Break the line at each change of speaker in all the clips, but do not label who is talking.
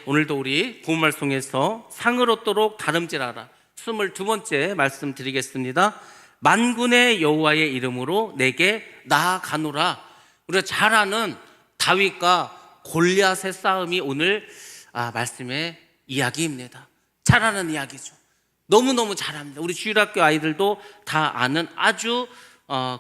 오늘도 우리 복음말송에서 상을 얻도록 다름질하라 22번째 말씀 드리겠습니다. 만군의 여호와의 이름으로 내게 나아가노라. 우리가 잘 아는 다윗과 골리앗의 싸움이 오늘 말씀의 이야기입니다. 잘 아는 이야기죠. 너무너무 잘 압니다. 우리 주일학교 아이들도 다 아는, 아주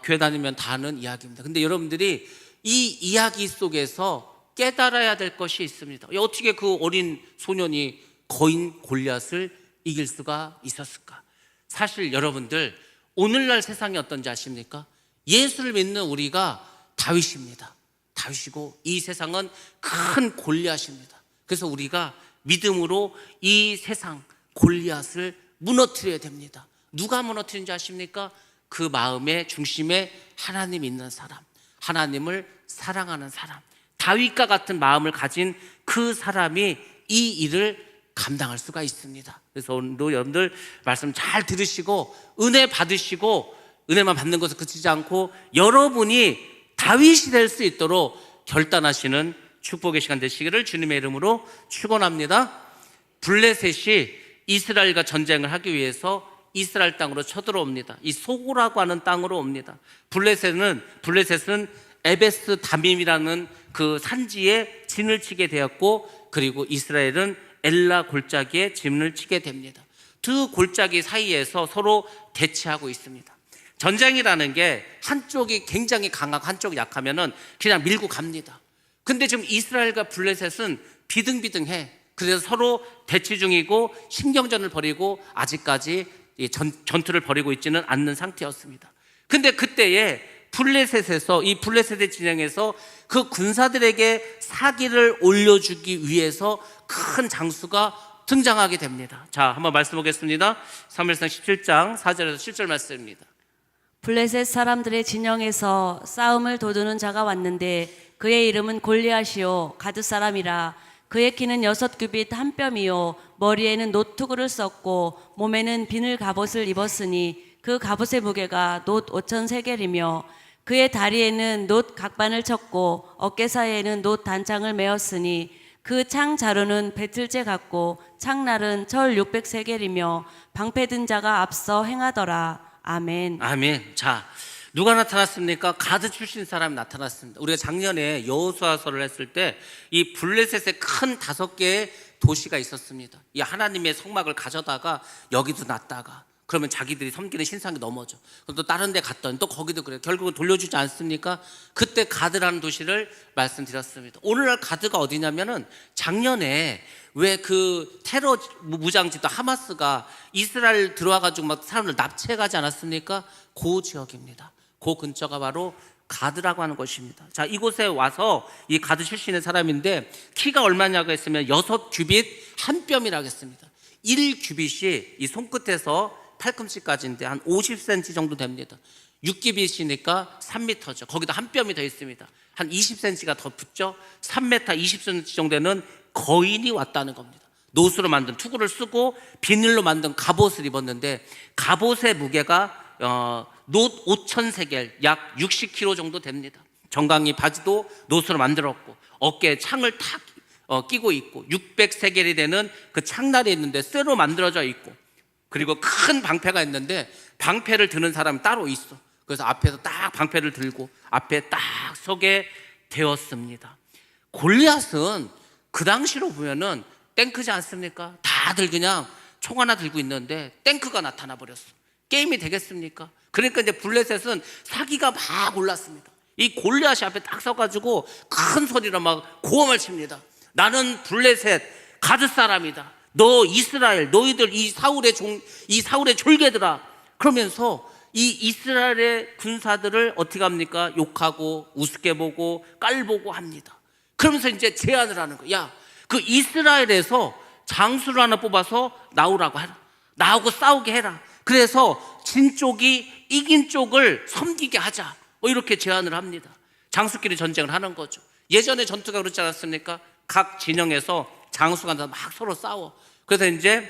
교회 다니면 다 아는 이야기입니다. 근데 여러분들이 이 이야기 속에서 깨달아야 될 것이 있습니다. 어떻게 그 어린 소년이 거인 골리앗을 이길 수가 있었을까? 사실 여러분들 오늘날 세상이 어떤지 아십니까? 예수를 믿는 우리가 다윗입니다. 다윗이고 이 세상은 큰 골리앗입니다. 그래서 우리가 믿음으로 이 세상 골리앗을 무너뜨려야 됩니다. 누가 무너뜨리는지 아십니까? 그 마음의 중심에 하나님 있는 사람, 하나님을 사랑하는 사람, 다윗과 같은 마음을 가진 그 사람이 이 일을 감당할 수가 있습니다. 그래서 오늘도 여러분들 말씀 잘 들으시고 은혜 받으시고, 은혜만 받는 것을 그치지 않고 여러분이 다윗이 될 수 있도록 결단하시는 축복의 시간 되시기를 주님의 이름으로 축원합니다. 블레셋이 이스라엘과 전쟁을 하기 위해서 이스라엘 땅으로 쳐들어옵니다. 이 소고라고 하는 땅으로 옵니다. 블레셋은 에베스 다밈이라는 그 산지에 진을 치게 되었고, 그리고 이스라엘은 엘라 골짜기에 진을 치게 됩니다. 두 골짜기 사이에서 서로 대치하고 있습니다. 전쟁이라는 게 한쪽이 굉장히 강하고 한쪽이 약하면은 그냥 밀고 갑니다. 근데 지금 이스라엘과 블레셋은 비등비등해. 그래서 서로 대치 중이고 신경전을 벌이고 아직까지 전투를 벌이고 있지는 않는 상태였습니다. 근데 그때에 이 블레셋의 진영에서 그 군사들에게 사기를 올려주기 위해서 큰 장수가 등장하게 됩니다. 자, 한번 말씀 보겠습니다. 사무엘상 17장 4절에서 7절 말씀입니다.
블레셋 사람들의 진영에서 싸움을 도두는 자가 왔는데 그의 이름은 골리앗이요 가드 사람이라. 그의 키는 6규빗 한 뼘이요 머리에는 노투구를 썼고 몸에는 비늘 갑옷을 입었으니 그 갑옷의 무게가 놋 5천 세겔이며 그의 다리에는 놋 각반을 쳤고 어깨 사이에는 놋 단창을 메었으니 그 창 자루는 배틀째 같고 창날은 철 600세겔이며 방패 든 자가 앞서 행하더라. 아멘.
아멘. 자, 누가 나타났습니까? 가드 출신 사람이 나타났습니다. 우리가 작년에 여호수아서를 했을 때 이 블레셋의 큰 5개의 도시가 있었습니다. 이 하나님의 성막을 가져다가 여기도 놨다가 그러면 자기들이 섬기는 신상이 넘어져. 그럼 또 다른 데 갔더니 또 거기도 그래요. 결국은 돌려주지 않습니까? 그때 가드라는 도시를 말씀드렸습니다. 오늘날 가드가 어디냐면은 작년에 왜 그 테러 무장지도 하마스가 이스라엘 들어와가지고 막 사람들 납치해가지 않았습니까? 그 지역입니다. 그 근처가 바로 가드라고 하는 것입니다. 자, 이곳에 와서 이 가드 출신의 사람인데 키가 얼마냐고 했으면 6규빗 한 뼘이라고 했습니다. 1규빗이 이 손끝에서 팔꿈치까지인데 한 50cm 정도 됩니다. 6규빗이니까 3m죠. 거기다 한 뼘이 더 있습니다. 한 20cm가 더 붙죠. 3m 20cm 정도는 거인이 왔다는 겁니다. 노수로 만든 투구를 쓰고 비닐로 만든 갑옷을 입었는데 갑옷의 무게가 놋 5,000세겔 약 60kg 정도 됩니다. 정강이 바지도 노수로 만들었고 어깨에 창을 탁 끼고 있고 600세겔이 되는 그 창날이 있는데 쇠로 만들어져 있고, 그리고 큰 방패가 있는데 방패를 드는 사람이 따로 있어. 그래서 앞에서 딱 방패를 들고 앞에 딱 서게 되었습니다. 골리앗은 그 당시로 보면은 탱크지 않습니까? 다들 그냥 총 하나 들고 있는데 탱크가 나타나 버렸어. 게임이 되겠습니까? 그러니까 이제 블레셋은 사기가 막 올랐습니다. 이 골리앗이 앞에 딱 서가지고 큰 소리로 막 고함을 칩니다. 나는 블레셋 가드 사람이다. 너 이스라엘, 너희들 이 사울의 졸개들아. 그러면서 이 이스라엘의 군사들을 어떻게 합니까? 욕하고 우습게 보고 깔보고 합니다. 그러면서 이제 제안을 하는 거야. 야, 그 이스라엘에서 장수를 하나 뽑아서 나오라고 해라. 나하고 싸우게 해라. 그래서 진 쪽이 이긴 쪽을 섬기게 하자. 이렇게 제안을 합니다. 장수끼리 전쟁을 하는 거죠. 예전에 전투가 그렇지 않았습니까? 각 진영에서 장수가 막 서로 싸워. 그래서 이제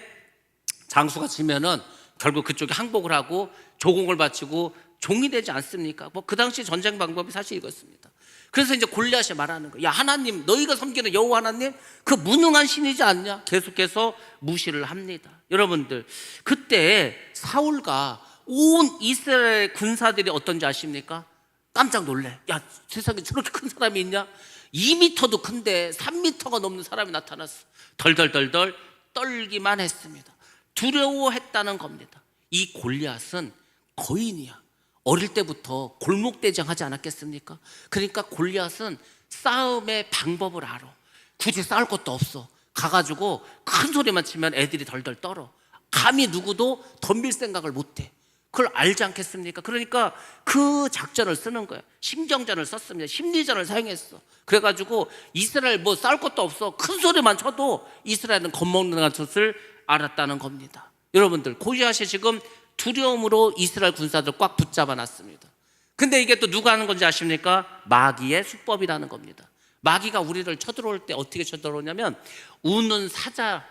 장수가 지면은 결국 그쪽이 항복을 하고 조공을 바치고 종이 되지 않습니까? 그 당시 전쟁 방법이 사실 이것입니다. 그래서 이제 골리앗이 말하는 거예요. 야, 하나님, 너희가 섬기는 여호와 하나님 그 무능한 신이지 않냐? 계속해서 무시를 합니다. 여러분들, 그때 사울과 온 이스라엘 군사들이 어떤지 아십니까? 깜짝 놀래. 야, 세상에 저렇게 큰 사람이 있냐? 2m도 큰데 3m가 넘는 사람이 나타났어. 덜덜덜덜 떨기만 했습니다. 두려워했다는 겁니다. 이 골리앗은 거인이야. 어릴 때부터 골목대장 하지 않았겠습니까? 그러니까 골리앗은 싸움의 방법을 알아. 굳이 싸울 것도 없어. 가가지고 큰 소리만 치면 애들이 덜덜 떨어. 감히 누구도 덤빌 생각을 못해. 그걸 알지 않겠습니까? 그러니까 그 작전을 쓰는 거야. 심경전을 썼습니다. 심리전을 사용했어. 그래가지고 이스라엘 뭐 싸울 것도 없어. 큰 소리만 쳐도 이스라엘은 겁먹는 것을 알았다는 겁니다. 여러분들, 골리앗이 지금 두려움으로 이스라엘 군사들 꽉 붙잡아 놨습니다. 근데 이게 또 누가 하는 건지 아십니까? 마귀의 수법이라는 겁니다. 마귀가 우리를 쳐들어올 때 어떻게 쳐들어오냐면 우는 사자.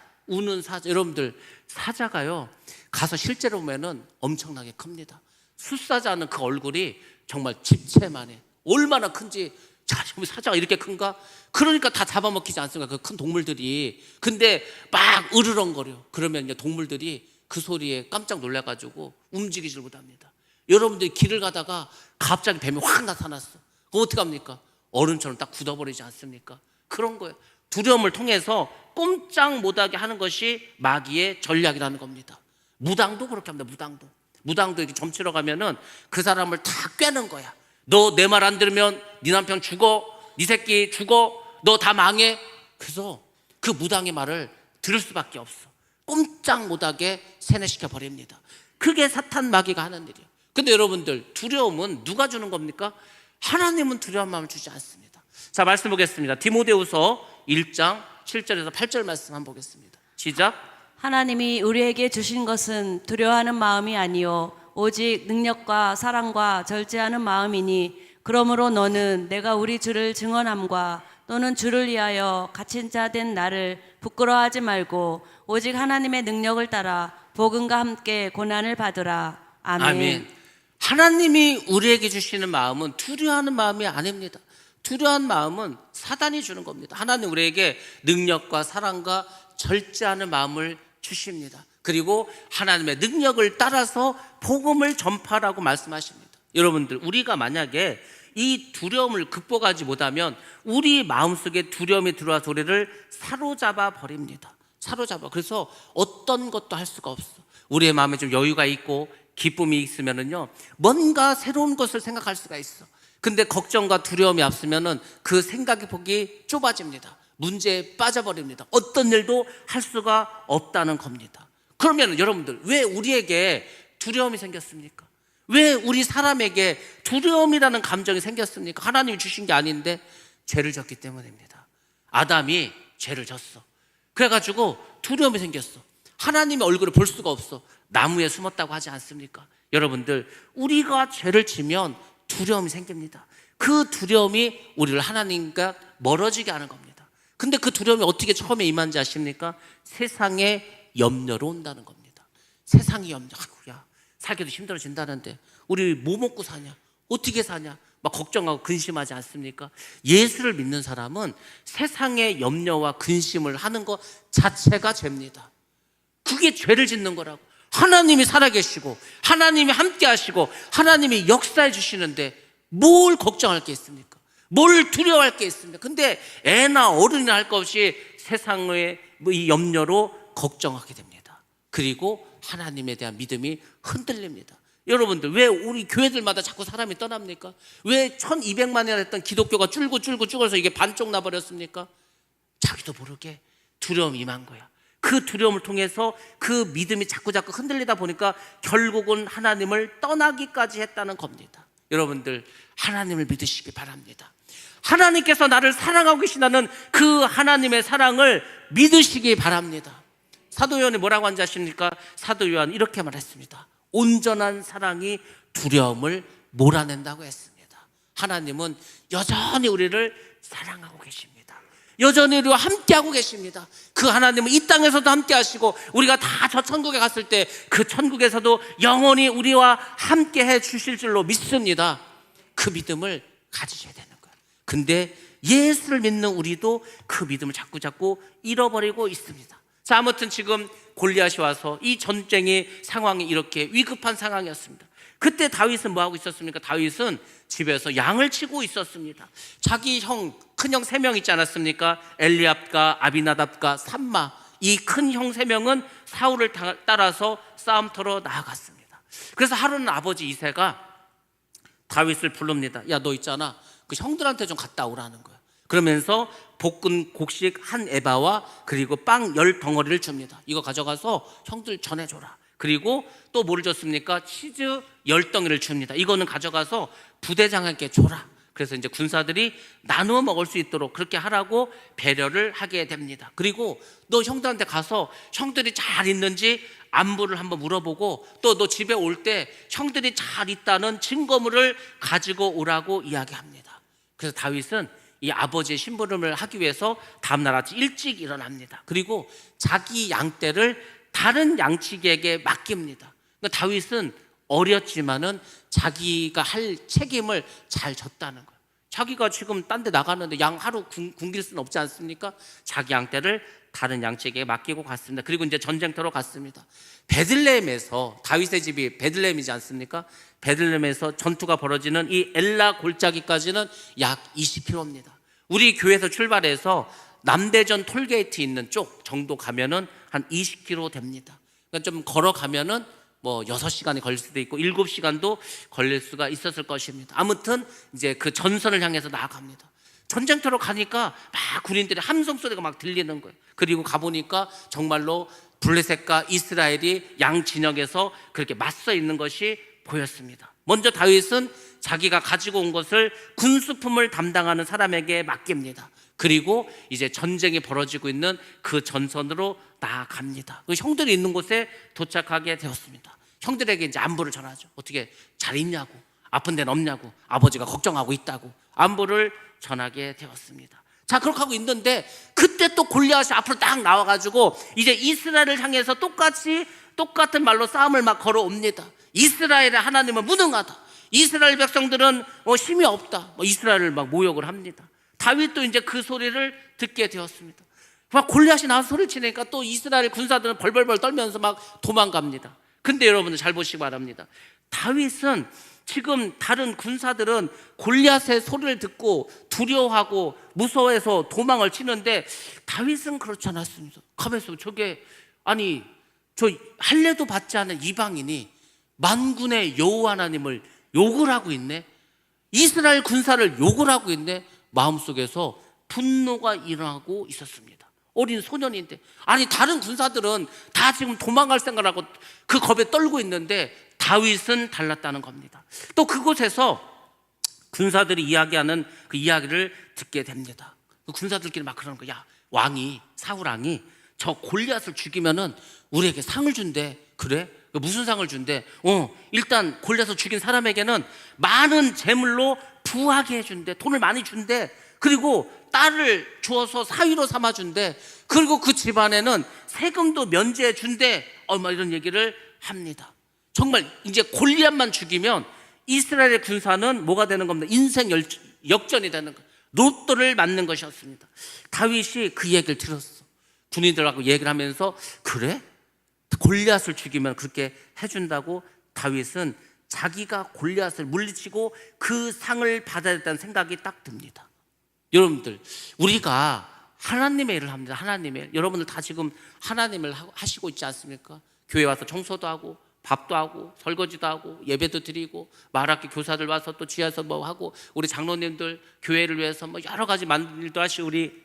여러분들, 사자가요 가서 실제로 보면은 엄청나게 큽니다. 숫사자는 그 얼굴이 정말 집채만 해. 얼마나 큰지. 자, 사자가 이렇게 큰가? 그러니까 다 잡아먹히지 않습니까? 그 큰 동물들이. 근데 막 으르렁거려. 그러면 이제 동물들이 그 소리에 깜짝 놀라가지고 움직이질 못합니다. 여러분들이 길을 가다가 갑자기 뱀이 확 나타났어. 그거 어떡합니까? 얼음처럼 딱 굳어버리지 않습니까? 그런 거예요. 두려움을 통해서 꼼짝 못하게 하는 것이 마귀의 전략이라는 겁니다. 무당도 그렇게 합니다. 무당도 이렇게 점치러 가면은 그 사람을 다 꿰는 거야. 너 내 말 안 들으면 네 남편 죽어, 네 새끼 죽어, 너 다 망해. 그래서 그 무당의 말을 들을 수밖에 없어. 꼼짝 못하게 세뇌시켜 버립니다. 그게 사탄 마귀가 하는 일이에요. 근데 여러분들, 두려움은 누가 주는 겁니까? 하나님은 두려운 마음을 주지 않습니다. 자, 말씀 보겠습니다. 디모데후서 1장 7절에서 8절 말씀 한번 보겠습니다. 시작.
하나님이 우리에게 주신 것은 두려워하는 마음이 아니요 오직 능력과 사랑과 절제하는 마음이니 그러므로 너는 내가 우리 주를 증언함과 또는 주를 위하여 갇힌 자 된 나를 부끄러워하지 말고 오직 하나님의 능력을 따라 복음과 함께 고난을 받으라. 아멘.
아멘. 하나님이 우리에게 주시는 마음은 두려워하는 마음이 아닙니다. 두려워하는 마음은 사단이 주는 겁니다. 하나님 우리에게 능력과 사랑과 절제하는 마음을 주십니다. 그리고 하나님의 능력을 따라서 복음을 전파라고 말씀하십니다. 여러분들, 우리가 만약에 이 두려움을 극복하지 못하면 우리 마음속에 두려움이 들어와서 우리를 사로잡아 버립니다. 그래서 어떤 것도 할 수가 없어. 우리의 마음에 좀 여유가 있고 기쁨이 있으면은요, 뭔가 새로운 것을 생각할 수가 있어. 근데 걱정과 두려움이 앞서면은 그 생각의 폭이 좁아집니다. 문제에 빠져버립니다. 어떤 일도 할 수가 없다는 겁니다. 그러면 여러분들, 왜 우리에게 두려움이 생겼습니까? 왜 우리 사람에게 두려움이라는 감정이 생겼습니까? 하나님이 주신 게 아닌데 죄를 졌기 때문입니다. 아담이 죄를 졌어. 그래가지고 두려움이 생겼어. 하나님의 얼굴을 볼 수가 없어. 나무에 숨었다고 하지 않습니까? 여러분들, 우리가 죄를 지면 두려움이 생깁니다. 그 두려움이 우리를 하나님과 멀어지게 하는 겁니다. 근데 그 두려움이 어떻게 처음에 임한지 아십니까? 세상의 염려로 온다는 겁니다. 세상의 염려. 아이고야, 살기도 힘들어진다는데 우리 뭐 먹고 사냐? 어떻게 사냐? 막 걱정하고 근심하지 않습니까? 예수를 믿는 사람은 세상의 염려와 근심을 하는 것 자체가 죄입니다. 그게 죄를 짓는 거라고. 하나님이 살아계시고 하나님이 함께 하시고 하나님이 역사해 주시는데 뭘 걱정할 게 있습니까? 뭘 두려워할 게 있습니까? 근데 애나 어른이나 할 것 없이 세상의 이 염려로 걱정하게 됩니다. 그리고 하나님에 대한 믿음이 흔들립니다. 여러분들, 왜 우리 교회들마다 자꾸 사람이 떠납니까? 왜 1200만이나 됐던 기독교가 줄고 줄어서 이게 반쪽 나버렸습니까? 자기도 모르게 두려움이 임한 거야. 그 두려움을 통해서 그 믿음이 자꾸 흔들리다 보니까 결국은 하나님을 떠나기까지 했다는 겁니다. 여러분들, 하나님을 믿으시기 바랍니다. 하나님께서 나를 사랑하고 계시다는 그 하나님의 사랑을 믿으시기 바랍니다. 사도 요한이 뭐라고 하는지 아십니까? 사도 요한 이렇게 말했습니다. 온전한 사랑이 두려움을 몰아낸다고 했습니다. 하나님은 여전히 우리를 사랑하고 계십니다. 여전히 우리와 함께하고 계십니다. 그 하나님은 이 땅에서도 함께 하시고 우리가 다 저 천국에 갔을 때 그 천국에서도 영원히 우리와 함께 해 주실 줄로 믿습니다. 그 믿음을 가지셔야 되는 거예요. 근데 예수를 믿는 우리도 그 믿음을 자꾸 잃어버리고 있습니다. 자, 아무튼 지금 골리앗이 와서 이 전쟁의 상황이 이렇게 위급한 상황이었습니다. 그때 다윗은 뭐 하고 있었습니까? 다윗은 집에서 양을 치고 있었습니다. 자기 형, 큰형 3명 있지 않았습니까? 엘리압과 아비나답과 삼마, 이 큰 형 3명은 사울을 따라서 싸움터로 나아갔습니다. 그래서 하루는 아버지 이새가 다윗을 부릅니다. 야, 너 있잖아, 그 형들한테 좀 갔다 오라는 거야. 그러면서 볶은 곡식 한 에바와 그리고 빵 10덩어리를 줍니다. 이거 가져가서 형들 전해줘라. 그리고 또 뭐를 줬습니까? 치즈 10덩이를 줍니다. 이거는 가져가서 부대장에게 줘라. 그래서 이제 군사들이 나누어 먹을 수 있도록 그렇게 하라고 배려를 하게 됩니다. 그리고 너 형들한테 가서 형들이 잘 있는지 안부를 한번 물어보고, 또 너 집에 올 때 형들이 잘 있다는 증거물을 가지고 오라고 이야기합니다. 그래서 다윗은 이 아버지의 심부름을 하기 위해서 다음날 아침 일찍 일어납니다. 그리고 자기 양떼를 다른 양치기에게 맡깁니다. 그러니까 다윗은 어렸지만은 자기가 할 책임을 잘 졌다는 거예요. 자기가 지금 딴 데 나가는데 양 하루 굶길 수는 없지 않습니까? 자기 양떼를 다른 양치기에게 맡기고 갔습니다. 그리고 이제 전쟁터로 갔습니다. 베들레헴에서, 다윗의 집이 베들레헴이지 않습니까? 베들레헴에서 전투가 벌어지는 이 엘라 골짜기까지는 약 20km입니다. 우리 교회에서 출발해서 남대전 톨게이트 있는 쪽 정도 가면은 한 20km 됩니다. 그러니까 좀 걸어가면은 뭐 6시간이 걸릴 수도 있고 7시간도 걸릴 수가 있었을 것입니다. 아무튼 이제 그 전선을 향해서 나아갑니다. 전쟁터로 가니까 막 군인들의 함성 소리가 막 들리는 거예요. 그리고 가보니까 정말로 블레셋과 이스라엘이 양 진영에서 그렇게 맞서 있는 것이 보였습니다. 먼저 다윗은 자기가 가지고 온 것을 군수품을 담당하는 사람에게 맡깁니다. 그리고 이제 전쟁이 벌어지고 있는 그 전선으로 나아갑니다. 그 형들이 있는 곳에 도착하게 되었습니다. 형들에게 이제 안부를 전하죠. 어떻게 잘 있냐고, 아픈 데는 없냐고, 아버지가 걱정하고 있다고 안부를 전하게 되었습니다. 자, 그렇게 하고 있는데 그때 또 골리앗이 앞으로 딱 나와가지고 이제 이스라엘을 향해서 똑같은 말로 싸움을 막 걸어옵니다. 이스라엘의 하나님은 무능하다. 이스라엘 백성들은 힘이 없다. 이스라엘을 막 모욕을 합니다. 다윗도 이제 그 소리를 듣게 되었습니다. 막 골리앗이 나와서 소리를 치니까 또 이스라엘 군사들은 벌벌벌 떨면서 막 도망갑니다. 근데 여러분들 잘 보시기 바랍니다. 다윗은 지금 다른 군사들은 골리앗의 소리를 듣고 두려워하고 무서워해서 도망을 치는데 다윗은 그렇지 않았습니다. 가만있어, 저게 아니 저 할례도 받지 않은 이방인이 만군의 여호와 하나님을 욕을 하고 있네. 이스라엘 군사를 욕을 하고 있네. 마음속에서 분노가 일어나고 있었습니다. 어린 소년인데, 아니 다른 군사들은 다 지금 도망갈 생각을 하고 그 겁에 떨고 있는데 다윗은 달랐다는 겁니다. 또 그곳에서 군사들이 이야기하는 그 이야기를 듣게 됩니다. 그 군사들끼리 막 그러는 거야. 사울 왕이 저 골리앗을 죽이면은 우리에게 상을 준대. 그래? 무슨 상을 준대? 일단 골리앗을 죽인 사람에게는 많은 재물로 부하게 해준대. 돈을 많이 준대. 그리고 딸을 주어서 사위로 삼아준대. 그리고 그 집안에는 세금도 면제해 준대. 막 이런 얘기를 합니다. 정말 이제 골리앗만 죽이면 이스라엘의 군사는 뭐가 되는 겁니다? 인생 역전이 되는 거예요. 로또를 맞는 것이었습니다. 다윗이 그 얘기를 들었어. 군인들하고 얘기를 하면서 그래? 골리앗을 죽이면 그렇게 해준다고. 다윗은 자기가 골리앗을 물리치고 그 상을 받아야 된다는 생각이 딱 듭니다. 여러분들, 우리가 하나님의 일을 합니다. 하나님의 일. 여러분들 다 지금 하나님을 하시고 있지 않습니까? 교회 와서 청소도 하고 밥도 하고 설거지도 하고 예배도 드리고 말학기 교사들 와서 또 지하에서 뭐 하고 우리 장로님들 교회를 위해서 뭐 여러 가지 많은 일도 하시고 우리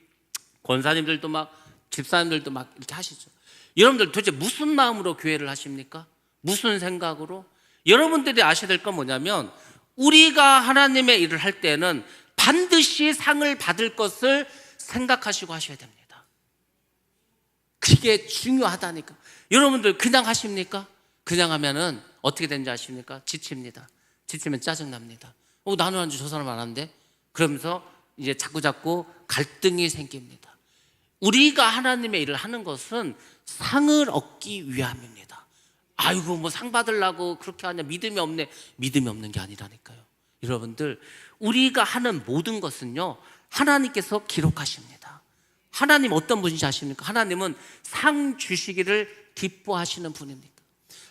권사님들도 막 집사님들도 막 이렇게 하시죠. 여러분들 도대체 무슨 마음으로 교회를 하십니까? 무슨 생각으로? 여러분들이 아셔야 될 건 뭐냐면 우리가 하나님의 일을 할 때는 반드시 상을 받을 것을 생각하시고 하셔야 됩니다. 그게 중요하다니까. 여러분들 그냥 하십니까? 그냥 하면은 어떻게 되는지 아십니까? 지칩니다. 지치면 짜증납니다. 나는 안 줘, 저 사람 안 한대. 그러면서 이제 자꾸 갈등이 생깁니다. 우리가 하나님의 일을 하는 것은 상을 얻기 위함입니다. 아이고 뭐 상 받으려고 그렇게 하냐, 믿음이 없네. 믿음이 없는 게 아니라니까요. 여러분들, 우리가 하는 모든 것은요, 하나님께서 기록하십니다. 하나님 어떤 분인지 아십니까? 하나님은 상 주시기를 기뻐하시는 분입니다.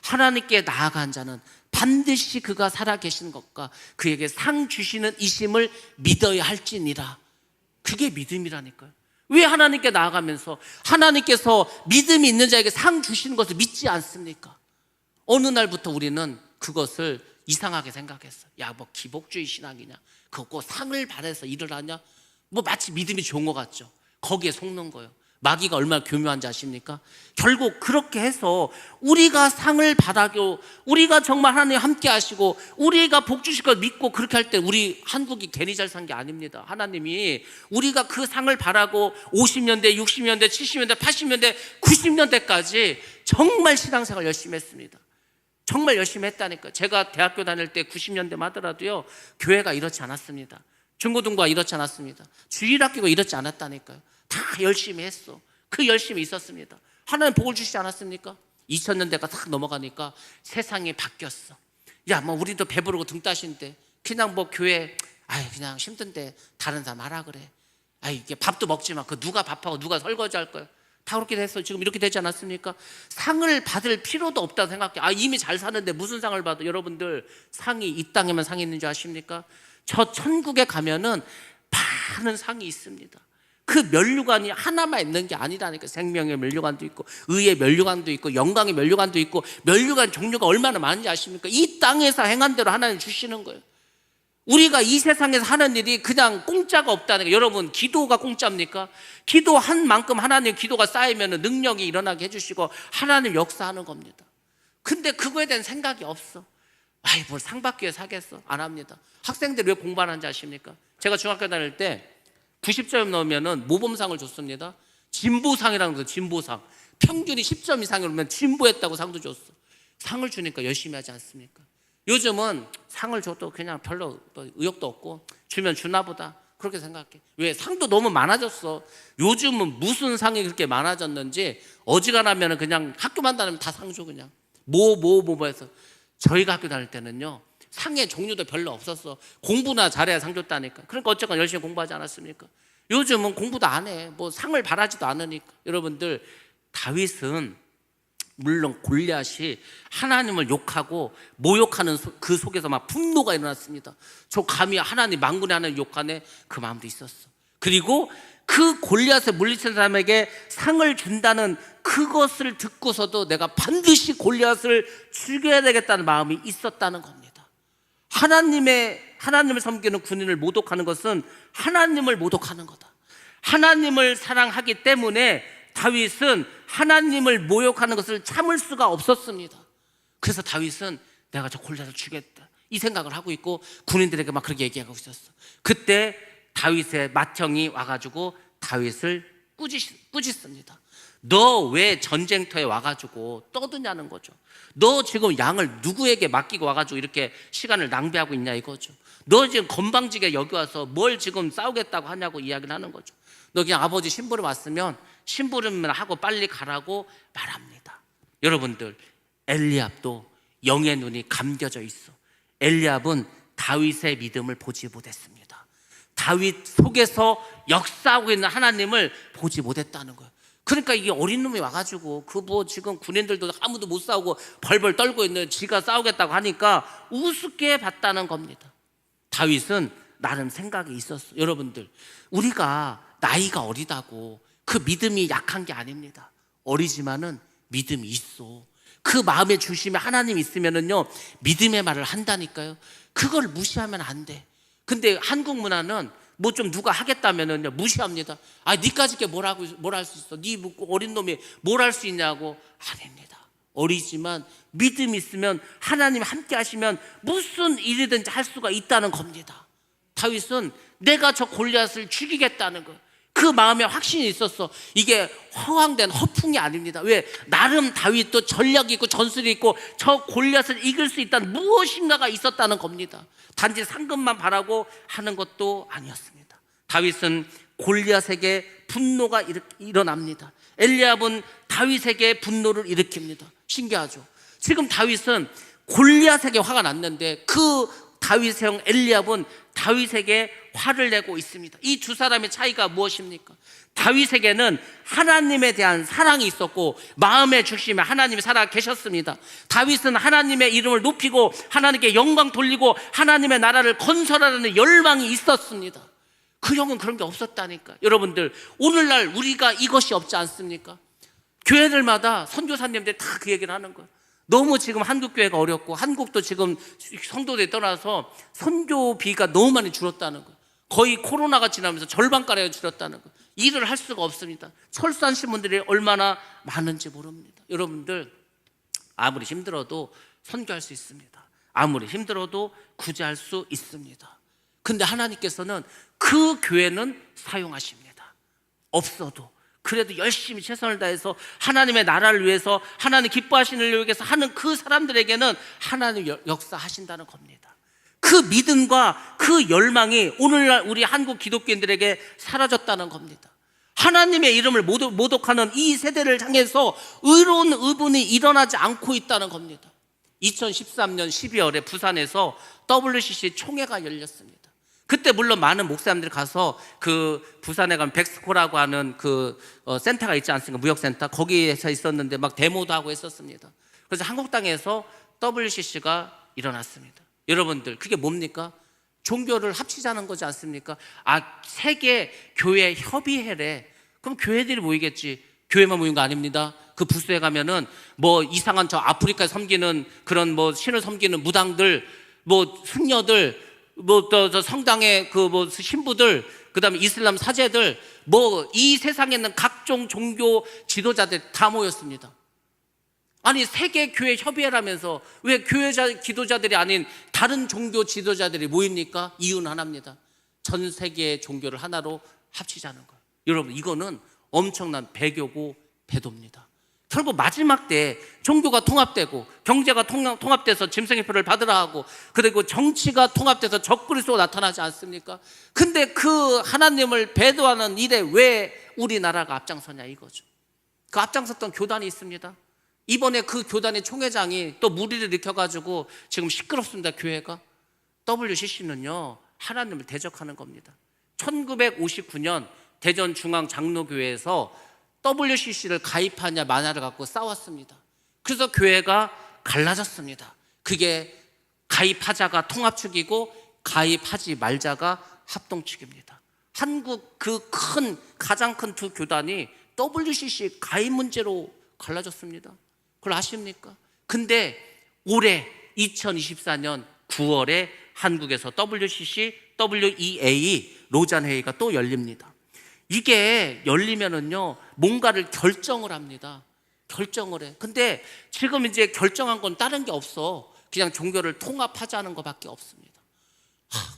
하나님께 나아간 자는 반드시 그가 살아계신 것과 그에게 상 주시는 이심을 믿어야 할지니라. 그게 믿음이라니까요. 왜 하나님께 나아가면서 하나님께서 믿음이 있는 자에게 상 주시는 것을 믿지 않습니까? 어느 날부터 우리는 그것을 이상하게 생각했어요. 야, 뭐 기복주의 신앙이냐, 그거 상을 바라서 일을 하냐, 뭐 마치 믿음이 좋은 것 같죠. 거기에 속는 거예요. 마귀가 얼마나 교묘한지 아십니까? 결국 그렇게 해서 우리가 상을 받아고, 우리가 정말 하나님 함께 하시고 우리가 복 주실 걸 믿고 그렇게 할 때 우리 한국이 괜히 잘 산 게 아닙니다. 하나님이 우리가 그 상을 바라고 50년대, 60년대, 70년대, 80년대, 90년대까지 정말 신앙생활 열심히 했습니다. 정말 열심히 했다니까. 제가 대학교 다닐 때 90년대만 하더라도요, 교회가 이렇지 않았습니다. 중고등부가 이렇지 않았습니다. 주일학교가 이렇지 않았다니까요. 다 열심히 했어. 그 열심히 있었습니다. 하나님 복을 주시지 않았습니까? 2000년대가 딱 넘어가니까 세상이 바뀌었어. 야, 뭐 우리도 배부르고 등 따신데 그냥 뭐 교회, 그냥 힘든데 다른 사람 하라 그래. 이게 밥도 먹지 마. 그 누가 밥하고 누가 설거지 할 거야. 다 그렇게 됐어. 지금 이렇게 되지 않았습니까? 상을 받을 필요도 없다고 생각해. 이미 잘 사는데 무슨 상을 받아? 여러분들, 상이 이 땅에만 상이 있는 줄 아십니까? 저 천국에 가면은 많은 상이 있습니다. 그 면류관이 하나만 있는 게 아니라니까. 생명의 면류관도 있고, 의의 면류관도 있고, 영광의 면류관도 있고, 면류관 종류가 얼마나 많은지 아십니까? 이 땅에서 행한 대로 하나님 주시는 거예요. 우리가 이 세상에서 하는 일이 그냥 공짜가 없다는 거예요. 여러분, 기도가 공짜입니까? 기도한 만큼 하나님 기도가 쌓이면 능력이 일어나게 해주시고 하나님 역사하는 겁니다. 근데 그거에 대한 생각이 없어. 뭘 상 받기 위해 사겠어? 안 합니다. 학생들이 왜 공부 안 하는지 아십니까? 제가 중학교 다닐 때 90점 넣으면 모범상을 줬습니다. 진보상이라는 거죠. 진보상. 평균이 10점 이상이면 진보했다고 상도 줬어. 상을 주니까 열심히 하지 않습니까? 요즘은 상을 줘도 그냥 별로 의욕도 없고, 주면 주나 보다 그렇게 생각해. 왜? 상도 너무 많아졌어. 요즘은 무슨 상이 그렇게 많아졌는지, 어지간하면 그냥 학교만 다니면 다 상 줘. 그냥 뭐 해서. 저희가 학교 다닐 때는요, 상의 종류도 별로 없었어. 공부나 잘해야 상 줬다니까. 그러니까 어쨌건 열심히 공부하지 않았습니까? 요즘은 공부도 안 해. 뭐 상을 바라지도 않으니까. 여러분들, 다윗은 물론 골리앗이 하나님을 욕하고 모욕하는 그 속에서 막 분노가 일어났습니다. 저 감히 하나님, 만군의 하나님 욕하네, 그 마음도 있었어. 그리고 그 골리앗에 물리친 사람에게 상을 준다는 그것을 듣고서도 내가 반드시 골리앗을 죽여야 되겠다는 마음이 있었다는 겁니다. 하나님을 섬기는 군인을 모독하는 것은 하나님을 모독하는 거다. 하나님을 사랑하기 때문에 다윗은 하나님을 모욕하는 것을 참을 수가 없었습니다. 그래서 다윗은 내가 저 골리앗을 죽였다, 이 생각을 하고 있고 군인들에게 막 그렇게 얘기하고 있었어. 그때 다윗의 맏형이 와가지고 다윗을 꾸짖습니다. 너 왜 전쟁터에 와가지고 떠드냐는 거죠. 너 지금 양을 누구에게 맡기고 와가지고 이렇게 시간을 낭비하고 있냐 이거죠. 너 지금 건방지게 여기 와서 뭘 지금 싸우겠다고 하냐고 이야기를 하는 거죠. 너 그냥 아버지 심부름 왔으면 심부름만 하고 빨리 가라고 말합니다. 여러분들, 엘리압도 영의 눈이 감겨져 있어. 엘리압은 다윗의 믿음을 보지 못했습니다. 다윗 속에서 역사하고 있는 하나님을 보지 못했다는 거예요. 그러니까 이게 어린 놈이 와가지고 지금 군인들도 아무도 못 싸우고 벌벌 떨고 있는 지가 싸우겠다고 하니까 우습게 봤다는 겁니다. 다윗은 나름 생각이 있었어. 여러분들, 우리가 나이가 어리다고 그 믿음이 약한 게 아닙니다. 어리지만은 믿음이 있어. 그 마음에 주심에 하나님 있으면은요, 믿음의 말을 한다니까요. 그걸 무시하면 안 돼. 근데 한국 문화는 뭐 좀 누가 하겠다면은요, 무시합니다. 니까짓 게 뭘 할 수 있어? 네 어린 놈이 뭘 할 수 있냐고. 아닙니다. 어리지만 믿음이 있으면 하나님 함께 하시면 무슨 일이든지 할 수가 있다는 겁니다. 다윗은 내가 저 골리앗을 죽이겠다는 거예요. 그 마음에 확신이 있었어. 이게 허황된 허풍이 아닙니다. 왜? 나름 다윗도 전략이 있고 전술이 있고 저 골리앗을 이길 수 있다는 무엇인가가 있었다는 겁니다. 단지 상급만 바라고 하는 것도 아니었습니다. 다윗은 골리앗에게 분노가 일어납니다. 엘리압은 다윗에게 분노를 일으킵니다. 신기하죠? 지금 다윗은 골리앗에게 화가 났는데 그 다윗의 형 엘리압은 다윗에게 화를 내고 있습니다. 이 두 사람의 차이가 무엇입니까? 다윗에게는 하나님에 대한 사랑이 있었고 마음의 중심에 하나님이 살아 계셨습니다. 다윗은 하나님의 이름을 높이고 하나님께 영광 돌리고 하나님의 나라를 건설하는 열망이 있었습니다. 그 형은 그런 게 없었다니까. 여러분들, 오늘날 우리가 이것이 없지 않습니까? 교회들마다 선교사님들 다 그 얘기를 하는 거예요. 너무 지금 한국 교회가 어렵고 한국도 지금 성도들이 떠나서 선교비가 너무 많이 줄었다는 거예요. 거의 코로나가 지나면서 절반가량 줄었다는 거예요. 일을 할 수가 없습니다. 철수하신 분들이 얼마나 많은지 모릅니다. 여러분들, 아무리 힘들어도 선교할 수 있습니다. 아무리 힘들어도 구제할 수 있습니다. 근데 하나님께서는 그 교회는 사용하십니다. 없어도 그래도 열심히 최선을 다해서 하나님의 나라를 위해서, 하나님 기뻐하시는 일 위해서 하는 그 사람들에게는 하나님 역사하신다는 겁니다. 그 믿음과 그 열망이 오늘날 우리 한국 기독교인들에게 사라졌다는 겁니다. 하나님의 이름을 모독하는 이 세대를 향해서 의로운 의분이 일어나지 않고 있다는 겁니다. 2013년 12월에 부산에서 WCC 총회가 열렸습니다. 그때 물론 많은 목사님들이 가서 그 부산에 가면 백스코라고 하는 그 센터가 있지 않습니까? 무역센터. 거기에서 있었는데 막 데모도 하고 했었습니다. 그래서 한국 땅에서 WCC가 일어났습니다. 여러분들, 그게 뭡니까? 종교를 합치자는 거지 않습니까? 세계 교회 협의회래. 그럼 교회들이 모이겠지. 교회만 모인 거 아닙니다. 그 부스에 가면은 뭐 이상한 저 아프리카에 섬기는 그런 뭐 신을 섬기는 무당들, 뭐 승려들, 뭐 저 성당의 그 뭐 신부들, 그다음에 이슬람 사제들, 뭐 이 세상에 있는 각종 종교 지도자들 다 모였습니다. 아니, 세계 교회 협의회라면서 왜 기도자들이 아닌 다른 종교 지도자들이 모입니까? 이유는 하나입니다. 전 세계의 종교를 하나로 합치자는 거예요. 여러분, 이거는 엄청난 배교고 배도입니다. 결국 마지막 때 종교가 통합되고 경제가 통합돼서 짐승의 표를 받으라 하고, 그리고 정치가 통합돼서 적그리스도가 나타나지 않습니까? 근데 그 하나님을 배도하는 일에 왜 우리나라가 앞장서냐 이거죠. 그 앞장섰던 교단이 있습니다. 이번에 그 교단의 총회장이 또 무리를 일으켜가지고 지금 시끄럽습니다. 교회가. WCC는요 하나님을 대적하는 겁니다. 1959년 대전중앙장로교회에서 WCC를 가입하냐 마냐를 갖고 싸웠습니다. 그래서 교회가 갈라졌습니다. 그게 가입하자가 통합측이고 가입하지 말자가 합동측입니다. 한국 그 가장 큰 두 교단이 WCC 가입 문제로 갈라졌습니다. 그걸 아십니까? 근데 올해 2024년 9월에 한국에서 WCC, WEA 로잔 회의가 또 열립니다. 이게 열리면은요 뭔가를 결정을 합니다. 결정을 해. 근데 지금 이제 결정한 건 다른 게 없어. 그냥 종교를 통합하자는 것밖에 없습니다.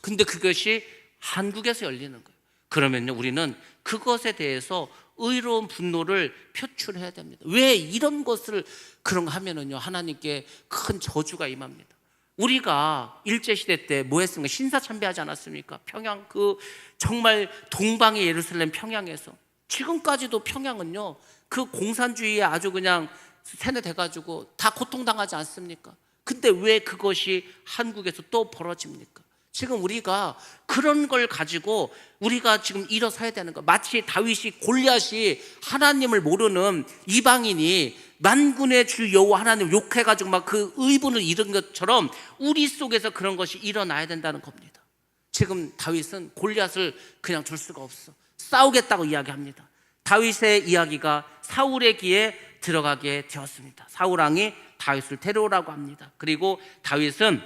근데 그것이 한국에서 열리는 거예요. 그러면요 우리는 그것에 대해서 의로운 분노를 표출해야 됩니다. 왜 이런 것을 그런 거 하면은요 하나님께 큰 저주가 임합니다. 우리가 일제시대 때 뭐 했습니까? 신사참배하지 않았습니까? 평양 정말 동방의 예루살렘 평양에서 지금까지도 평양은요 그 공산주의에 아주 그냥 세뇌돼가지고 다 고통당하지 않습니까? 근데 왜 그것이 한국에서 또 벌어집니까? 지금 우리가 그런 걸 가지고 우리가 지금 일어서야 되는 거. 마치 다윗이 골리앗이 하나님을 모르는 이방인이 만군의 주 여호와 하나님 욕해가지고 막 그 의분을 잃은 것처럼 우리 속에서 그런 것이 일어나야 된다는 겁니다. 지금 다윗은 골리앗을 그냥 둘 수가 없어. 싸우겠다고 이야기합니다. 다윗의 이야기가 사울의 귀에 들어가게 되었습니다. 사울 왕이 다윗을 데려오라고 합니다. 그리고 다윗은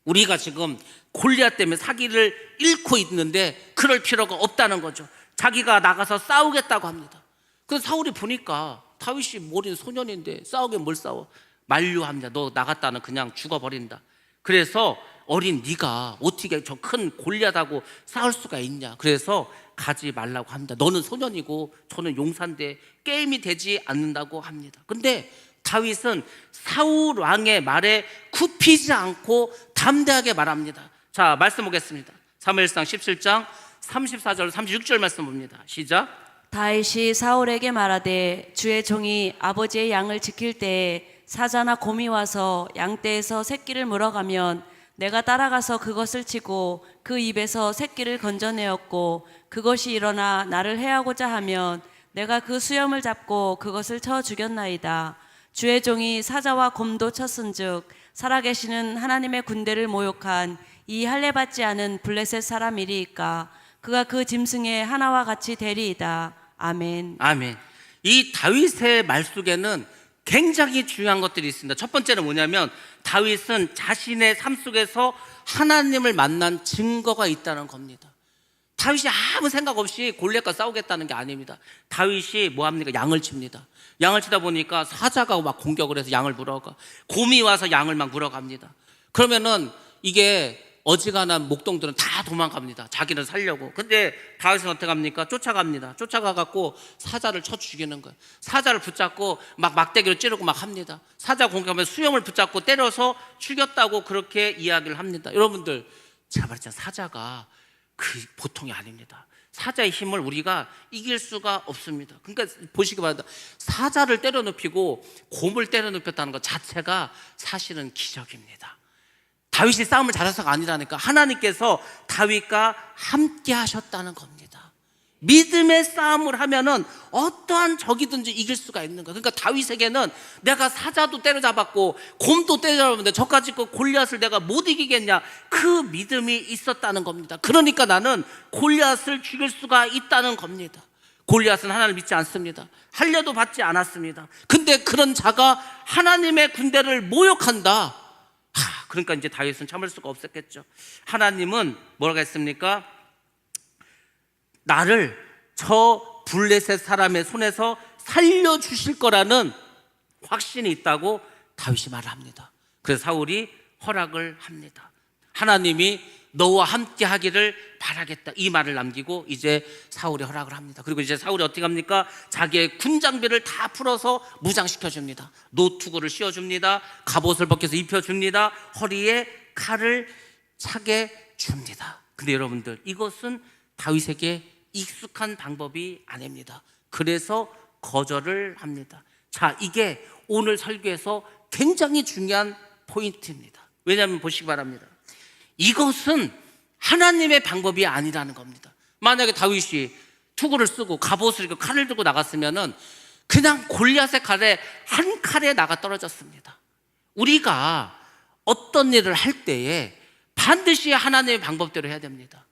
우리가 지금 골리앗 때문에 사기를 잃고 있는데 그럴 필요가 없다는 거죠. 자기가 나가서 싸우겠다고 합니다. 그래서 사울이 보니까 다윗이 어린 소년인데 싸우긴 뭘 싸워? 만류합니다. 너 나갔다는 그냥 죽어버린다. 그래서 어린 네가 어떻게 저 큰 골리앗하고 싸울 수가 있냐. 그래서 가지 말라고 합니다. 너는 소년이고 저는 용사인데 게임이 되지 않는다고 합니다. 근데 다윗은 사울 왕의 말에 굽히지 않고 담대하게 말합니다. 자, 말씀 보겠습니다. 사무엘상 17장 34절 36절 말씀 봅니다. 시작.
다윗이 사울에게 말하되 주의 종이 아버지의 양을 지킬 때에 사자나 곰이 와서 양떼에서 새끼를 물어가면 내가 따라가서 그것을 치고 그 입에서 새끼를 건져내었고 그것이 일어나 나를 해하고자 하면 내가 그 수염을 잡고 그것을 쳐 죽였나이다. 주의 종이 사자와 곰도 쳤은즉 살아계시는 하나님의 군대를 모욕한 이 할례받지 않은 블레셋 사람이리이까. 그가 그 짐승의 하나와 같이 되리이다. 아멘.
아멘. 이 다윗의 말 속에는 굉장히 중요한 것들이 있습니다. 첫 번째는 뭐냐면 다윗은 자신의 삶 속에서 하나님을 만난 증거가 있다는 겁니다. 다윗이 아무 생각 없이 골리앗과 싸우겠다는 게 아닙니다. 다윗이 뭐 합니까? 양을 칩니다. 양을 치다 보니까 사자가 막 공격을 해서 양을 물어가, 곰이 와서 양을 막 물어갑니다. 그러면은 이게 어지간한 목동들은 다 도망갑니다. 자기를 살려고. 근데 다윗은 어떻게 합니까? 쫓아갑니다. 쫓아가갖고 사자를 쳐 죽이는 거예요. 사자를 붙잡고 막 막대기로 찌르고 막 합니다. 사자 공격하면 수염을 붙잡고 때려서 죽였다고 그렇게 이야기를 합니다. 여러분들, 제가 말했잖아요. 사자가 그 보통이 아닙니다. 사자의 힘을 우리가 이길 수가 없습니다. 그러니까 보시기 바랍니다. 사자를 때려 눕히고 곰을 때려 눕혔다는 것 자체가 사실은 기적입니다. 다윗이 싸움을 잘해서가 아니라니까. 하나님께서 다윗과 함께 하셨다는 겁니다. 믿음의 싸움을 하면은 어떠한 적이든지 이길 수가 있는 거예요. 그러니까 다윗에게는 내가 사자도 때려잡았고 곰도 때려잡았는데 저까지 그 골리앗을 내가 못 이기겠냐, 그 믿음이 있었다는 겁니다. 그러니까 나는 골리앗을 죽일 수가 있다는 겁니다. 골리앗은 하나님을 믿지 않습니다. 할례도 받지 않았습니다. 근데 그런 자가 하나님의 군대를 모욕한다. 그러니까 이제 다윗은 참을 수가 없었겠죠. 하나님은 뭐라고 했습니까? 나를 저 블레셋 사람의 손에서 살려주실 거라는 확신이 있다고 다윗이 말을 합니다. 그래서 사울이 허락을 합니다. 하나님이 너와 함께 하기를 바라겠다, 이 말을 남기고 이제 사울이 허락을 합니다. 그리고 이제 사울이 어떻게 합니까? 자기의 군장비를 다 풀어서 무장시켜 줍니다. 노투구를 씌워 줍니다. 갑옷을 벗겨서 입혀 줍니다. 허리에 칼을 차게 줍니다. 근데 여러분들, 이것은 다윗에게 익숙한 방법이 아닙니다. 그래서 거절을 합니다. 자, 이게 오늘 설교에서 굉장히 중요한 포인트입니다. 왜냐하면 보시기 바랍니다. 이것은 하나님의 방법이 아니라는 겁니다. 만약에 다윗이 투구를 쓰고 갑옷을 입고 칼을 들고 나갔으면은 그냥 골리앗의 칼에 한 칼에 나가 떨어졌습니다. 우리가 어떤 일을 할 때에 반드시 하나님의 방법대로 해야 됩니다.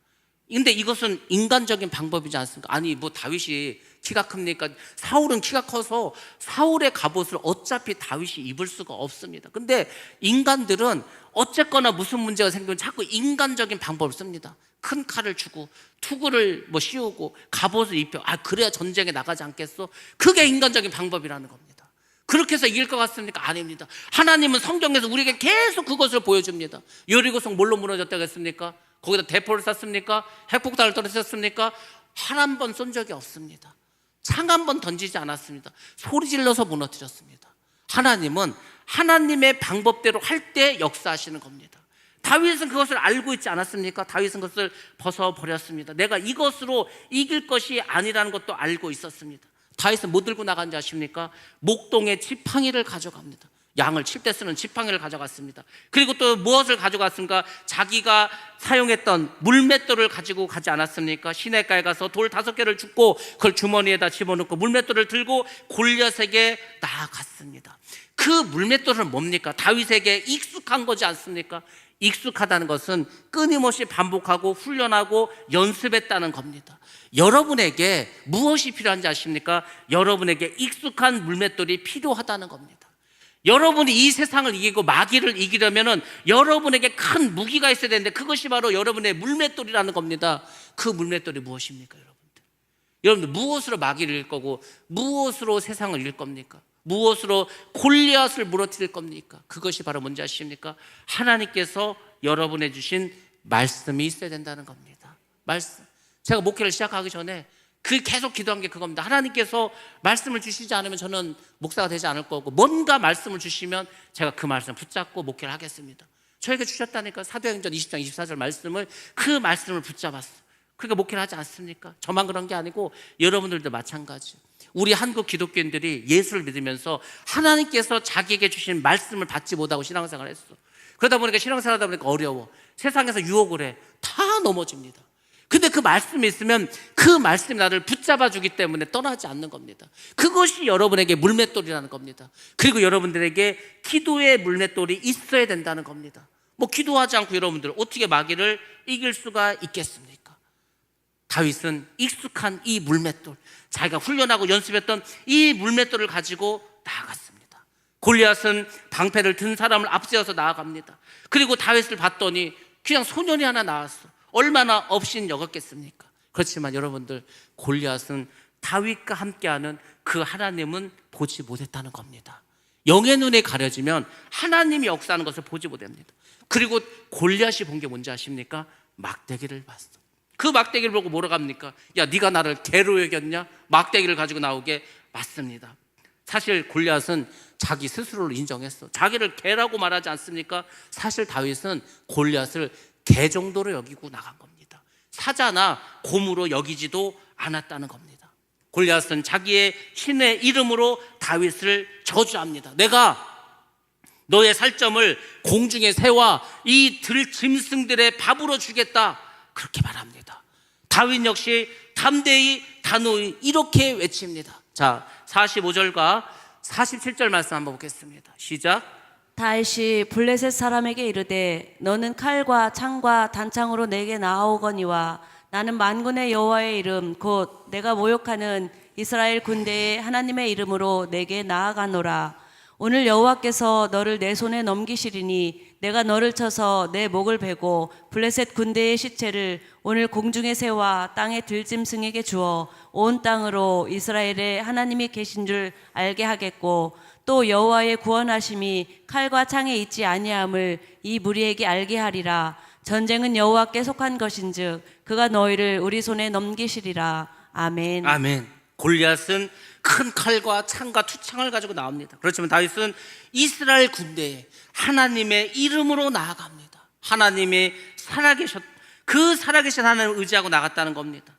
근데 이것은 인간적인 방법이지 않습니까? 아니, 뭐 다윗이 키가 큽니까? 사울은 키가 커서 사울의 갑옷을 어차피 다윗이 입을 수가 없습니다. 근데 인간들은 어쨌거나 무슨 문제가 생기면 자꾸 인간적인 방법을 씁니다. 큰 칼을 주고 투구를 뭐 씌우고 갑옷을 입혀. 그래야 전쟁에 나가지 않겠어? 그게 인간적인 방법이라는 겁니다. 그렇게 해서 이길 것 같습니까? 아닙니다. 하나님은 성경에서 우리에게 계속 그것을 보여줍니다. 여리고성 뭘로 무너졌다고 했습니까? 거기다 대포를 쐈습니까? 핵폭탄을 떨어뜨렸습니까? 한 한 번 쏜 적이 없습니다. 창 한 번 던지지 않았습니다. 소리 질러서 무너뜨렸습니다. 하나님은 하나님의 방법대로 할 때 역사하시는 겁니다. 다윗은 그것을 알고 있지 않았습니까? 다윗은 그것을 벗어버렸습니다. 내가 이것으로 이길 것이 아니라는 것도 알고 있었습니다. 다윗은 뭐 들고 나간지 아십니까? 목동의 지팡이를 가져갑니다. 양을 칠 때 쓰는 지팡이를 가져갔습니다. 그리고 또 무엇을 가져갔습니까? 자기가 사용했던 물맷돌을 가지고 가지 않았습니까? 시냇가에 가서 돌 5개를 줍고 그걸 주머니에다 집어넣고 물맷돌을 들고 골리앗에게 나아갔습니다. 그 물맷돌은 뭡니까? 다윗에게 익숙한 거지 않습니까? 익숙하다는 것은 끊임없이 반복하고 훈련하고 연습했다는 겁니다. 여러분에게 무엇이 필요한지 아십니까? 여러분에게 익숙한 물맷돌이 필요하다는 겁니다. 여러분이 이 세상을 이기고 마귀를 이기려면 여러분에게 큰 무기가 있어야 되는데 그것이 바로 여러분의 물맷돌이라는 겁니다. 그 물맷돌이 무엇입니까, 여러분들? 여러분들 무엇으로 마귀를 이길 거고 무엇으로 세상을 이길 겁니까? 무엇으로 골리앗을 무너뜨릴 겁니까? 그것이 바로 뭔지 아십니까? 하나님께서 여러분에 주신 말씀이 있어야 된다는 겁니다. 말씀. 제가 목회를 시작하기 전에 계속 기도한 게 그겁니다. 하나님께서 말씀을 주시지 않으면 저는 목사가 되지 않을 거고, 뭔가 말씀을 주시면 제가 그 말씀을 붙잡고 목회를 하겠습니다. 저에게 주셨다니까. 사도행전 20장 24절 말씀을, 그 말씀을 붙잡았어. 그러니까 목회를 하지 않습니까? 저만 그런 게 아니고 여러분들도 마찬가지. 우리 한국 기독교인들이 예수를 믿으면서 하나님께서 자기에게 주신 말씀을 받지 못하고 신앙생활을 했어. 그러다 보니까 신앙생활 하다 보니까 어려워. 세상에서 유혹을 해. 다 넘어집니다. 근데 그 말씀이 있으면 그 말씀이 나를 붙잡아 주기 때문에 떠나지 않는 겁니다. 그것이 여러분에게 물맷돌이라는 겁니다. 그리고 여러분들에게 기도의 물맷돌이 있어야 된다는 겁니다. 뭐 기도하지 않고 여러분들 어떻게 마귀를 이길 수가 있겠습니까? 다윗은 익숙한 이 물맷돌, 자기가 훈련하고 연습했던 이 물맷돌을 가지고 나아갔습니다. 골리앗은 방패를 든 사람을 앞세워서 나아갑니다. 그리고 다윗을 봤더니 그냥 소년이 하나 나왔어. 얼마나 없인 여겼겠습니까? 그렇지만 여러분들, 골리앗은 다윗과 함께하는 그 하나님은 보지 못했다는 겁니다. 영의 눈에 가려지면 하나님이 역사하는 것을 보지 못합니다. 그리고 골리앗이 본 게 뭔지 아십니까? 막대기를 봤어. 그 막대기를 보고 뭐라고 합니까? 야, 네가 나를 개로 여겼냐? 막대기를 가지고 나오게 맞습니다. 사실 골리앗은 자기 스스로를 인정했어. 자기를 개라고 말하지 않습니까? 사실 다윗은 골리앗을 개 정도로 여기고 나간 겁니다. 사자나 곰으로 여기지도 않았다는 겁니다. 골리앗은 자기의 신의 이름으로 다윗을 저주합니다. 내가 너의 살점을 공중의 새와 이 들짐승들의 밥으로 주겠다, 그렇게 말합니다. 다윗 역시 담대히 단호히 이렇게 외칩니다. 자, 45절과 47절 말씀 한번 보겠습니다. 시작.
다윗이 블레셋 사람에게 이르되 너는 칼과 창과 단창으로 내게 나아오거니와 나는 만군의 여호와의 이름 곧 내가 모욕하는 이스라엘 군대의 하나님의 이름으로 내게 나아가노라. 오늘 여호와께서 너를 내 손에 넘기시리니 내가 너를 쳐서 내 목을 베고 블레셋 군대의 시체를 오늘 공중의 새와 땅의 들짐승에게 주어 온 땅으로 이스라엘의 하나님이 계신 줄 알게 하겠고 또 여호와의 구원하심이 칼과 창에 있지 아니함을 이 무리에게 알게 하리라. 전쟁은 여호와께 속한 것인즉 그가 너희를 우리 손에 넘기시리라. 아멘.
아멘. 골리앗은 큰 칼과 창과 투창을 가지고 나옵니다. 그렇지만 다윗은 이스라엘 군대에 하나님의 이름으로 나아갑니다. 하나님이 그 살아계신 하나님을 의지하고 나갔다는 겁니다.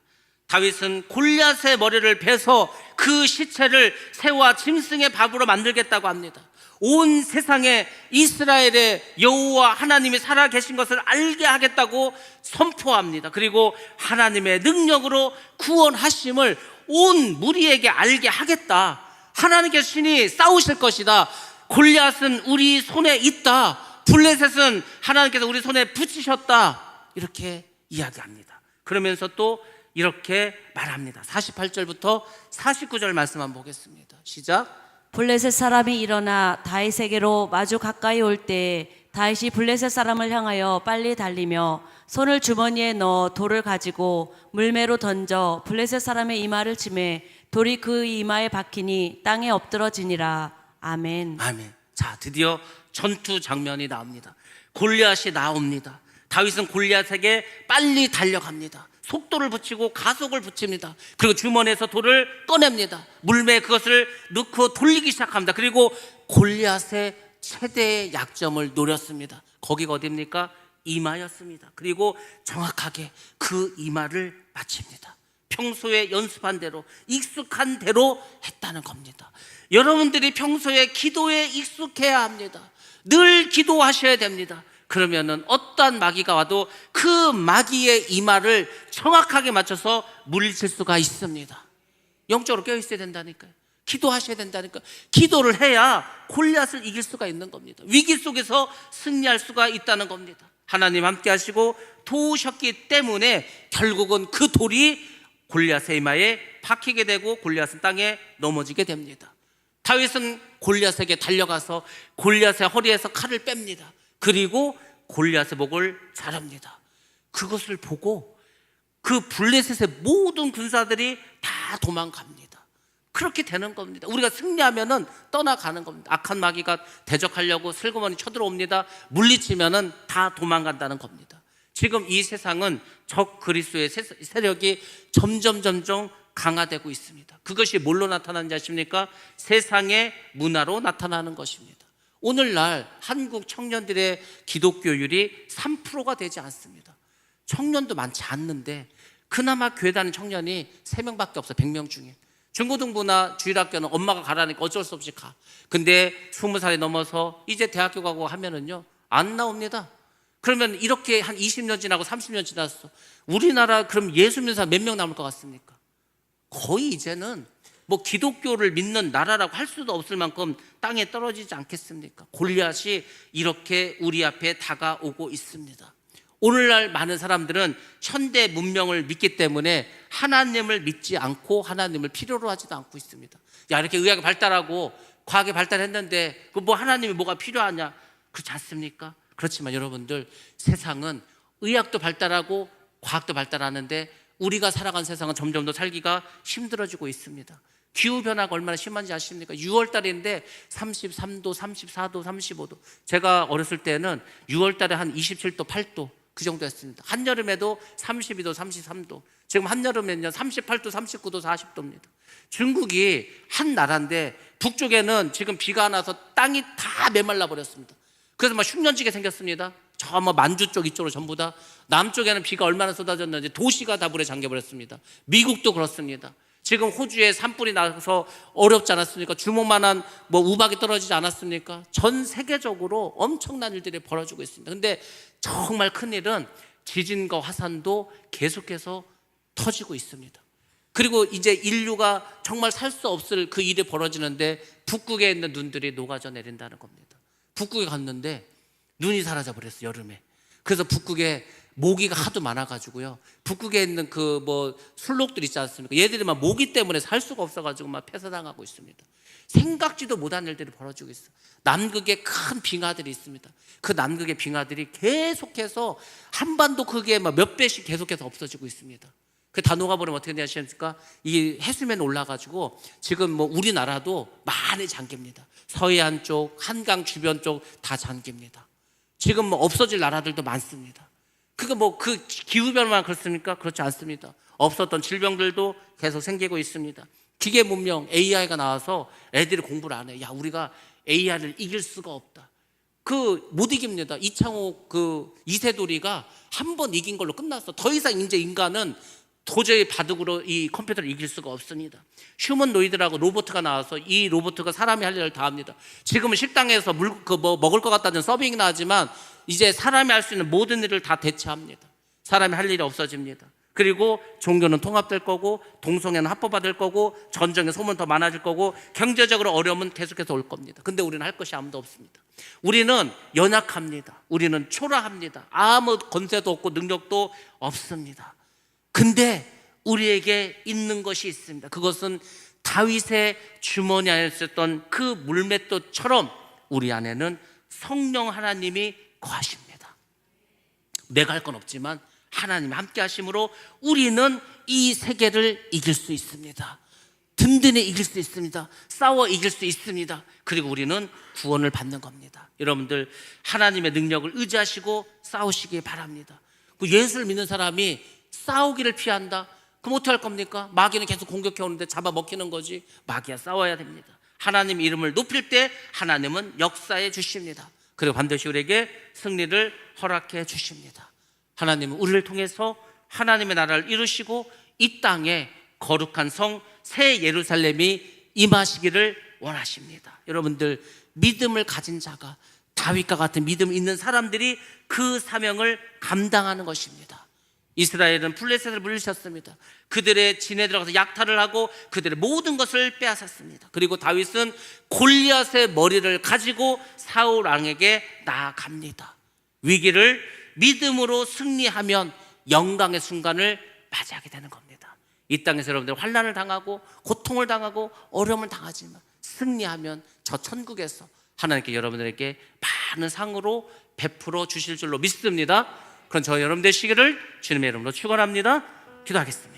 다윗은 골리앗의 머리를 베서 그 시체를 새와 짐승의 밥으로 만들겠다고 합니다. 온 세상에 이스라엘의 여호와 하나님이 살아계신 것을 알게 하겠다고 선포합니다. 그리고 하나님의 능력으로 구원하심을 온 무리에게 알게 하겠다. 하나님께서 신이 싸우실 것이다. 골리앗은 우리 손에 있다. 블레셋은 하나님께서 우리 손에 붙이셨다. 이렇게 이야기합니다. 그러면서 또 이렇게 말합니다. 48절부터 49절 말씀 한번 보겠습니다. 시작.
블레셋 사람이 일어나 다윗에게로 마주 가까이 올 때 다윗이 블레셋 사람을 향하여 빨리 달리며 손을 주머니에 넣어 돌을 가지고 물매로 던져 블레셋 사람의 이마를 치매 돌이 그 이마에 박히니 땅에 엎드러지니라. 아멘.
아멘. 자, 드디어 전투 장면이 나옵니다. 골리앗이 나옵니다. 다윗은 골리앗에게 빨리 달려갑니다. 속도를 붙이고 가속을 붙입니다. 그리고 주머니에서 돌을 꺼냅니다. 물매에 그것을 넣고 돌리기 시작합니다. 그리고 골리앗의 최대의 약점을 노렸습니다. 거기가 어디입니까? 이마였습니다. 그리고 정확하게 그 이마를 맞춥니다. 평소에 연습한 대로, 익숙한 대로 했다는 겁니다. 여러분들이 평소에 기도에 익숙해야 합니다. 늘 기도하셔야 됩니다. 그러면은 어떠한 마귀가 와도 그 마귀의 이마를 정확하게 맞춰서 물리칠 수가 있습니다. 영적으로 깨어있어야 된다니까요. 기도하셔야 된다니까요. 기도를 해야 골리앗을 이길 수가 있는 겁니다. 위기 속에서 승리할 수가 있다는 겁니다. 하나님 함께 하시고 도우셨기 때문에 결국은 그 돌이 골리앗의 이마에 박히게 되고 골리앗은 땅에 넘어지게 됩니다. 다윗은 골리앗에게 달려가서 골리앗의 허리에서 칼을 뺍니다. 그리고 골리앗의 목을 자릅니다. 그것을 보고 그 블레셋의 모든 군사들이 다 도망갑니다. 그렇게 되는 겁니다. 우리가 승리하면은 떠나가는 겁니다. 악한 마귀가 대적하려고 슬그머니 쳐들어옵니다. 물리치면은 다 도망간다는 겁니다. 지금 이 세상은 적 그리스도의 세력이 점점 강화되고 있습니다. 그것이 뭘로 나타나는지 아십니까? 세상의 문화로 나타나는 것입니다. 오늘날 한국 청년들의 기독교율이 3%가 되지 않습니다. 청년도 많지 않는데 그나마 교회 다니는 청년이 3명밖에 없어. 100명 중에. 중고등부나 주일학교는 엄마가 가라니까 어쩔 수 없이 가. 근데 20살이 넘어서 이제 대학교 가고 하면은요, 안 나옵니다. 그러면 이렇게 한 20년 지나고 30년 지났어. 우리나라 그럼 예수 믿는 사람 몇 명 남을 것 같습니까? 거의 이제는 뭐 기독교를 믿는 나라라고 할 수도 없을 만큼 땅에 떨어지지 않겠습니까? 골리앗이 이렇게 우리 앞에 다가오고 있습니다. 오늘날 많은 사람들은 현대 문명을 믿기 때문에 하나님을 믿지 않고 하나님을 필요로 하지도 않고 있습니다. 야, 이렇게 의학이 발달하고 과학이 발달했는데 그 뭐 하나님이 뭐가 필요하냐? 그렇지 않습니까? 그렇지만 여러분들, 세상은 의학도 발달하고 과학도 발달하는데 우리가 살아간 세상은 점점 더 살기가 힘들어지고 있습니다. 기후변화가 얼마나 심한지 아십니까? 6월 달인데 33도, 34도, 35도. 제가 어렸을 때는 6월 달에 한 27도, 8도 그 정도였습니다. 한여름에도 32도, 33도. 지금 한여름에는요 38도, 39도, 40도입니다. 중국이 한 나라인데 북쪽에는 지금 비가 안 와서 땅이 다 메말라 버렸습니다. 그래서 막 흉년지게 생겼습니다. 저 뭐 만주 쪽 이쪽으로 전부 다. 남쪽에는 비가 얼마나 쏟아졌는지 도시가 다 물에 잠겨버렸습니다. 미국도 그렇습니다. 지금 호주에 산불이 나서 어렵지 않았습니까? 주먹만한 뭐 우박이 떨어지지 않았습니까? 전 세계적으로 엄청난 일들이 벌어지고 있습니다. 근데 정말 큰일은 지진과 화산도 계속해서 터지고 있습니다. 그리고 이제 인류가 정말 살 수 없을 그 일이 벌어지는데 북극에 있는 눈들이 녹아져 내린다는 겁니다. 북극에 갔는데 눈이 사라져 버렸어요, 여름에. 그래서 북극에 모기가 하도 많아가지고요, 북극에 있는 그 뭐 술록들 있지 않습니까? 얘들이 막 모기 때문에 살 수가 없어가지고 막 폐사당하고 있습니다. 생각지도 못한 일들이 벌어지고 있어요. 남극에 큰 빙하들이 있습니다. 그 남극의 빙하들이 계속해서 한반도 크기에 막 몇 배씩 계속해서 없어지고 있습니다. 그 다 녹아버리면 어떻게 되냐십니까? 이 해수면 올라가지고 지금 뭐 우리나라도 많이 잠깁니다. 서해안 쪽, 한강 주변 쪽 다 잠깁니다. 지금 뭐 없어질 나라들도 많습니다. 그거 뭐 그 기후변화만 그렇습니까? 그렇지 않습니다. 없었던 질병들도 계속 생기고 있습니다. 기계 문명 AI가 나와서 애들이 공부를 안 해요. 야, 우리가 AI를 이길 수가 없다. 그 못 이깁니다. 이창호 그 이세돌이가 한 번 이긴 걸로 끝났어. 더 이상 이제 인간은 도저히 바둑으로 이 컴퓨터를 이길 수가 없습니다. 휴먼노이드라고 로봇가 나와서 이 로봇가 사람이 할 일을 다 합니다. 지금은 식당에서 먹을 것 갖다 준 서빙이나 하지만 이제 사람이 할 수 있는 모든 일을 다 대체합니다. 사람이 할 일이 없어집니다. 그리고 종교는 통합될 거고, 동성애는 합법화될 거고, 전쟁의 소문 더 많아질 거고, 경제적으로 어려움은 계속해서 올 겁니다. 근데 우리는 할 것이 아무도 없습니다. 우리는 연약합니다. 우리는 초라합니다. 아무 권세도 없고 능력도 없습니다. 근데 우리에게 있는 것이 있습니다. 그것은 다윗의 주머니 안에 있었던 그 물맷돌처럼 우리 안에는 성령 하나님이 거하십니다. 내가 할 건 없지만 하나님이 함께 하심으로 우리는 이 세계를 이길 수 있습니다. 든든히 이길 수 있습니다. 싸워 이길 수 있습니다. 그리고 우리는 구원을 받는 겁니다. 여러분들, 하나님의 능력을 의지하시고 싸우시기 바랍니다. 그 예수를 믿는 사람이 싸우기를 피한다? 그럼 어떻게 할 겁니까? 마귀는 계속 공격해 오는데 잡아먹히는 거지. 마귀와 싸워야 됩니다. 하나님 이름을 높일 때 하나님은 역사해 주십니다. 그리고 반드시 우리에게 승리를 허락해 주십니다. 하나님은 우리를 통해서 하나님의 나라를 이루시고 이 땅에 거룩한 성 새 예루살렘이 임하시기를 원하십니다. 여러분들, 믿음을 가진 자가, 다윗과 같은 믿음 있는 사람들이 그 사명을 감당하는 것입니다. 이스라엘은 블레셋을 물리쳤습니다. 그들의 진에 들어가서 약탈을 하고 그들의 모든 것을 빼앗았습니다. 그리고 다윗은 골리앗의 머리를 가지고 사울 왕에게 나아갑니다. 위기를 믿음으로 승리하면 영광의 순간을 맞이하게 되는 겁니다. 이 땅에서 여러분들 환난을 당하고 고통을 당하고 어려움을 당하지만 승리하면 저 천국에서 하나님께 여러분들에게 많은 상으로 베풀어 주실 줄로 믿습니다. 그럼 저 여러분 되시기를 주님의 이름으로 축원합니다. 기도하겠습니다.